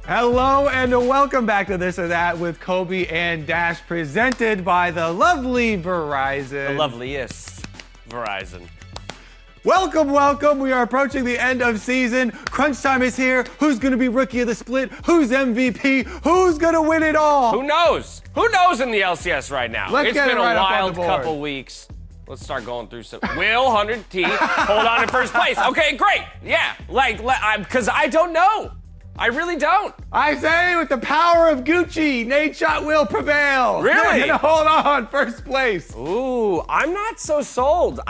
Hello and welcome back to This or That with Kobe and Dash, presented by the lovely Verizon. The loveliest Verizon. Welcome, welcome. We are approaching the end of season. Crunch time is here. Who's going to be Rookie of the Split? Who's MVP? Who's going to win it all? Who knows? Who knows in the LCS right now? Let's It's get been it right a up on wild the board. couple weeks. Let's start going through some. Will 100T hold on in first place? Okay, great. Yeah, because I don't know. I really don't. I say with the power of Gucci, Nate Shot will prevail. Really? They're going to hold on first place. Ooh, I'm not so sold.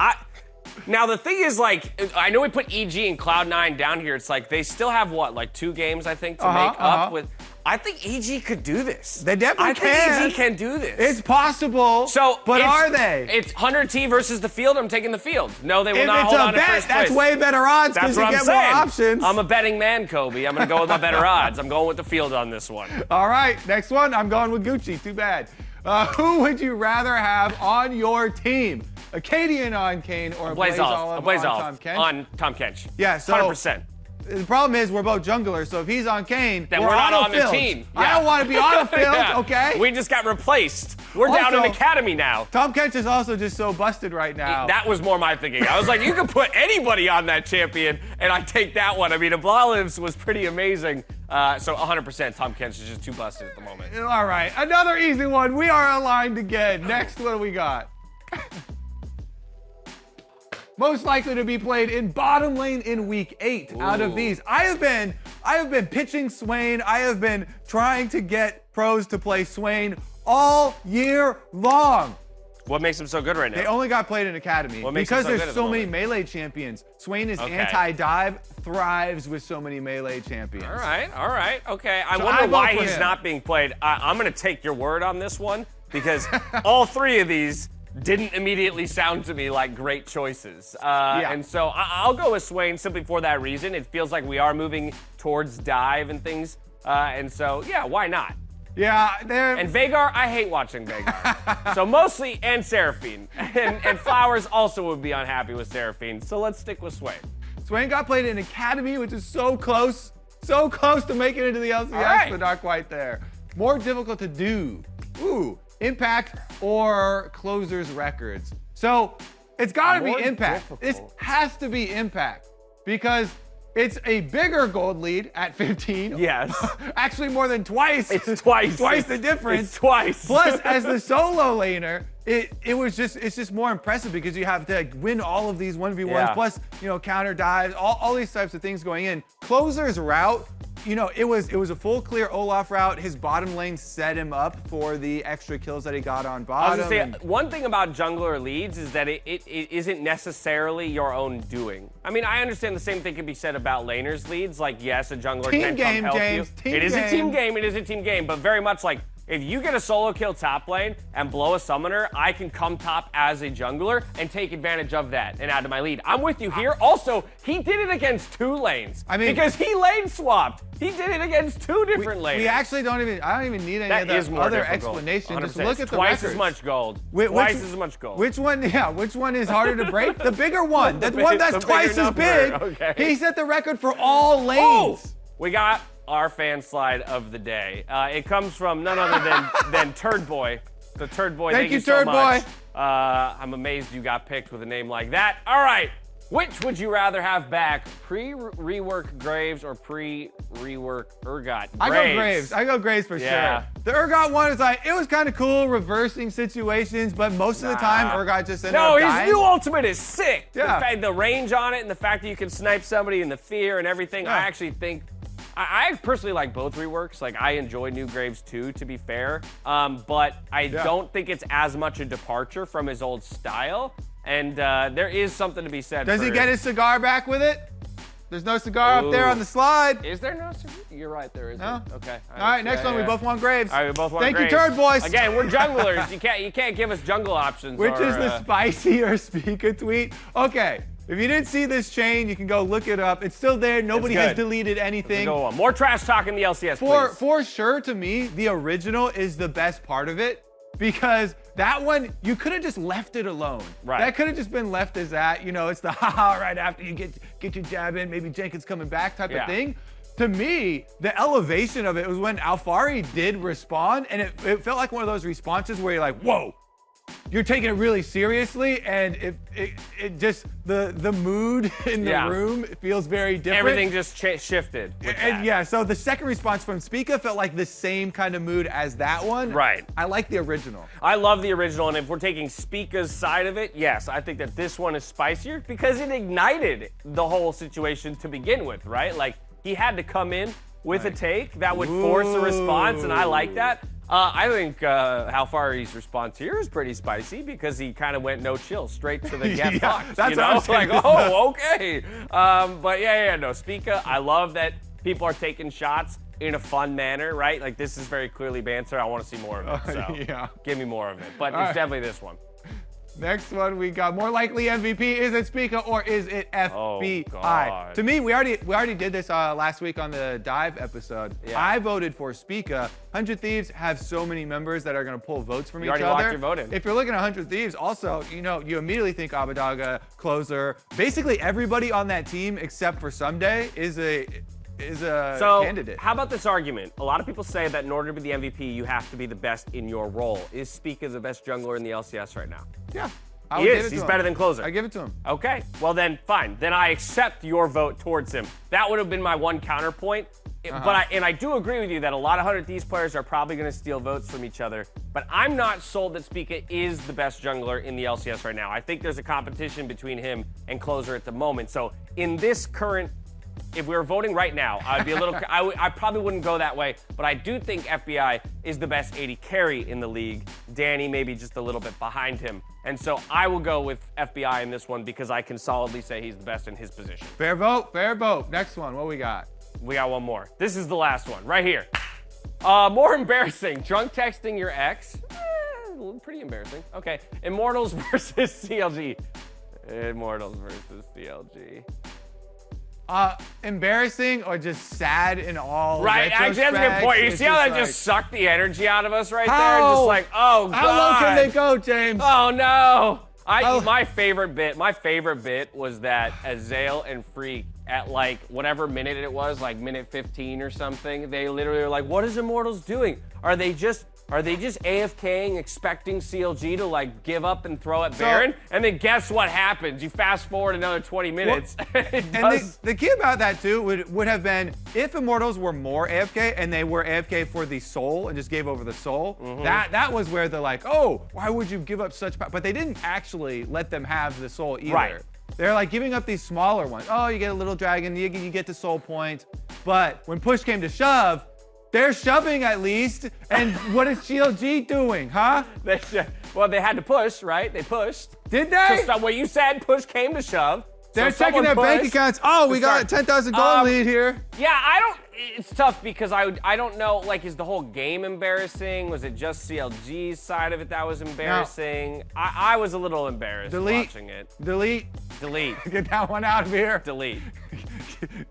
Now the thing is, like, I know we put EG and Cloud9 down here. It's like they still have what, like 2 games, I think, to make up with. I think EG could do this. They definitely can. I think EG can do this. It's possible. So, but are they? It's 100T versus the field. I'm taking the field. No, they will If not it's hold a on in bet, first place. that's way better odds because That's you what I'm get saying. more options. I'm a betting man, Kobe. I'm going to go with my better odds. I'm going with the field on this one. All right, next one. I'm going with Gucci. Too bad. Who would you rather have on your team? Akaadian on Kayn or AblazeOlive on Tahm Kench? On Tahm Kench. Yeah, so 100%. The problem is we're both junglers, so if he's on Kayn, Then we're not on the auto-filled. team. I don't want to be auto-filled, Yeah. okay? We just got replaced. We're down in Also, Academy now. Tahm Kench is also just so busted right now. That was more my thinking. I was like, you can put anybody on that champion, and I take that one. I mean, AblazeOlive's was pretty amazing. So 100% Tahm Kench is just too busted at the moment. All right, another easy one. We are aligned again. Next, what do we got? Most likely to be played in bottom lane in week 8 out of these. I have been pitching Swain. I have been trying to get pros to play Swain all year long. What makes him so good right now? They only got played in Academy What makes him because so good there's at so the many moment? melee champions. Swain is Okay. anti-dive, thrives with so many melee champions. All right, okay. I So wonder I vote why for he's him. not being played. I'm going to take your word on this one because all 3 of these didn't immediately sound to me like great choices. And so I'll go with Swain simply for that reason. It feels like we are moving towards dive and things. And so, yeah, why not? Yeah, they're... And Veigar, I hate watching Veigar. So mostly, and Seraphine. And Flowers also would be unhappy with Seraphine. So let's stick with Swain. Swain got played in Academy, which is so close to making it into the LCS, right. but not quite there. More difficult to do. Ooh, Impact or Closers Records. So it's got to be More Impact. difficult. This has to be Impact because it's a bigger gold lead at 15. Yes. Actually, more than twice. It's twice. Twice the difference. It's twice. Plus, as the solo laner, it's just more impressive because you have to like, win all of these 1v1s, Yeah. plus, counter dives, all these types of things going in. Closer's route, it was a full clear Olaf route. His bottom lane set him up for the extra kills that he got on I bottom. was gonna say, one thing about jungler leads is that it isn't necessarily your own doing. I mean, I understand the same thing can be said about laners leads. Like, yes, a jungler Team can game, come help James. you. Team It is a game. team game. It is a team game. But very much like, if you get a solo kill top lane and blow a summoner, I can come top as a jungler and take advantage of that and add to my lead. I'm with you here. Also, he did it against 2 lanes. I mean- because he lane swapped. He did it against 2 different lanes. We actually I don't even need any That is of the more other difficult. explanation. Just 100%. look at the Twice records. as much gold. Twice as much gold. Which one is harder to break? The bigger one. The one that's the twice bigger as number. big. Okay. He set the record for all lanes. Oh! We got our fan slide of the day. It comes from none other than Turdboy. So Turdboy, thank you so much. I'm amazed you got picked with a name like that. All right, which would you rather have back, pre-rework Graves or pre-rework Urgot? I go Graves. I go Graves for Yeah. sure. The Urgot one is like, it was kind of cool reversing situations, but most of the time Urgot just ended No, up his dying. new ultimate is sick. Yeah. The range on it and the fact that you can snipe somebody and the fear and everything, Yeah. I actually think I personally like both reworks. Like, I enjoy New Graves too, to be fair. But I don't think it's as much a departure from his old style. And there is something to be said. Does he get his cigar back with it? There's no cigar up there on the slide. Is there no? You're right, there is. No? Okay. All right, next one. We both want Graves. All right, we both want Thank Graves. you, Turdboys. Again, we're junglers. You can't give us jungle options. Which or, is the Spicy or Spica tweet? Okay, if you didn't see this chain, you can go look it up. It's still there. Nobody has good. deleted anything. Go on. More trash talk in the LCS, please. For sure, to me, the original is the best part of it because that one, you could have just left it alone. Right. That could have just been left as that. It's the haha right after you get your jab in, maybe Jenkins coming back type of thing. to me, the elevation of it was when Alfari did respond, and it felt like one of those responses where you're like, whoa, you're taking it really seriously, and it just, the mood in the room feels very different. Everything just shifted with that. Yeah, so the second response from Spica felt like the same kind of mood as that one. Right. I like the original. I love the original, and if we're taking Spica's side of it, yes, I think that this one is spicier because it ignited the whole situation to begin with, right? Like, he had to come in with a take that would force a response, and I like that. I think Alfari's response here is pretty spicy because he kind of went no chill, straight to the get fucked. That's what I'm saying. Like, oh, okay. But no, Spica, I love that people are taking shots in a fun manner, right? Like, this is very clearly banter. I want to see more of it, so give me more of it. But it's definitely this one. Next one we got, more likely MVP, is it Spica or is it FBI? Oh, God. To me, we already did this last week on the Dive episode. Yeah. I voted for Spica. 100 Thieves have so many members that are going to pull votes from each other. You already locked your vote in. If you're looking at 100 Thieves, also, you immediately think Abadaga, Closer. Basically, everybody on that team except for Someday is a candidate. How about this argument? A lot of people say that in order to be the MVP, you have to be the best in your role. Is Spica the best jungler in the LCS right now? Yeah. He is. He's better than Closer. I give it to him. Okay. Well, then, fine. Then I accept your vote towards him. That would have been my one counterpoint. But I do agree with you that a lot of 100 Thieves players are probably going to steal votes from each other. But I'm not sold that Spica is the best jungler in the LCS right now. I think there's a competition between him and Closer at the moment. So in this current, if we were voting right now, I'd be a little, I probably wouldn't go that way, but I do think FBI is the best AD carry in the league. Danny maybe just a little bit behind him. And so I will go with FBI in this one because I can solidly say he's the best in his position. Fair vote, fair vote. Next one, what we got? We got one more. This is the last one, right here. More embarrassing, drunk texting your ex. Pretty embarrassing. Okay, Immortals versus CLG. Immortals versus CLG. Embarrassing or just sad in all right, actually, that's a good point. You see how that just sucked the energy out of us right there? Just like, oh, God. How low can they go, James? Oh, no. My favorite bit was that Azael and Freak at like whatever minute it was, like minute 15 or something, they literally were like, what is Immortals doing? Are they just AFKing, expecting CLG to like give up and throw at Baron? And then guess what happens? You fast forward another 20 minutes. The key about that too would have been if Immortals were more AFK and they were AFK for the soul and just gave over the soul. That was where they're like, oh, why would you give up such power? But they didn't actually let them have the soul either. Right. They're like giving up these smaller ones. Oh, you get a little dragon, you get the soul point. But when push came to shove, they're shoving at least, and what is CLG doing, huh? Well, they had to push, right? They pushed. Did they? So what you said, push came to shove. They're checking their bank accounts. Oh, we got a 10,000 gold lead here. Yeah, it's tough because I don't know, like, is the whole game embarrassing? Was it just CLG's side of it that was embarrassing? No. I was a little embarrassed watching it. Delete. Get that one out of here. Delete.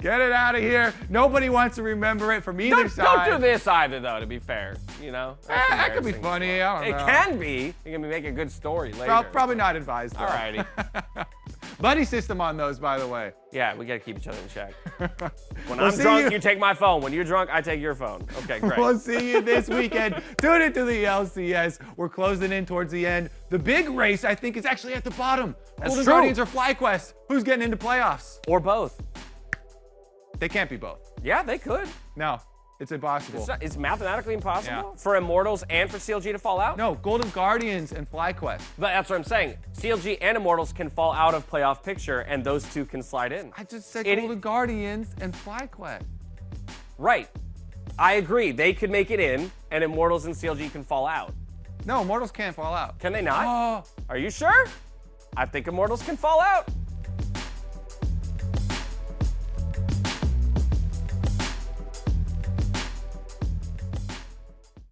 Get it out of here. Nobody wants to remember it from either side. Don't do this either, though, to be fair. You know? That could be funny. I don't know. It can be. It can make a good story later. Probably not advised, though. Alrighty. Buddy system on those, by the way. Yeah, we got to keep each other in check. When I'm drunk, you take my phone. When you're drunk, I take your phone. Okay, great. We'll see you this weekend. Tune into the LCS. We're closing in towards the end. The big race, I think, is actually at the bottom. Golden Guardians or FlyQuest. Who's getting into playoffs? Or both. They can't be both. Yeah, they could. No, it's impossible. It's mathematically impossible for Immortals and for CLG to fall out? No, Golden Guardians and FlyQuest. But that's what I'm saying. CLG and Immortals can fall out of playoff picture, and those two can slide in. I just said Golden Guardians and FlyQuest. Right. I agree. They could make it in, and Immortals and CLG can fall out. No, Immortals can't fall out. Can they not? Oh. Are you sure? I think Immortals can fall out.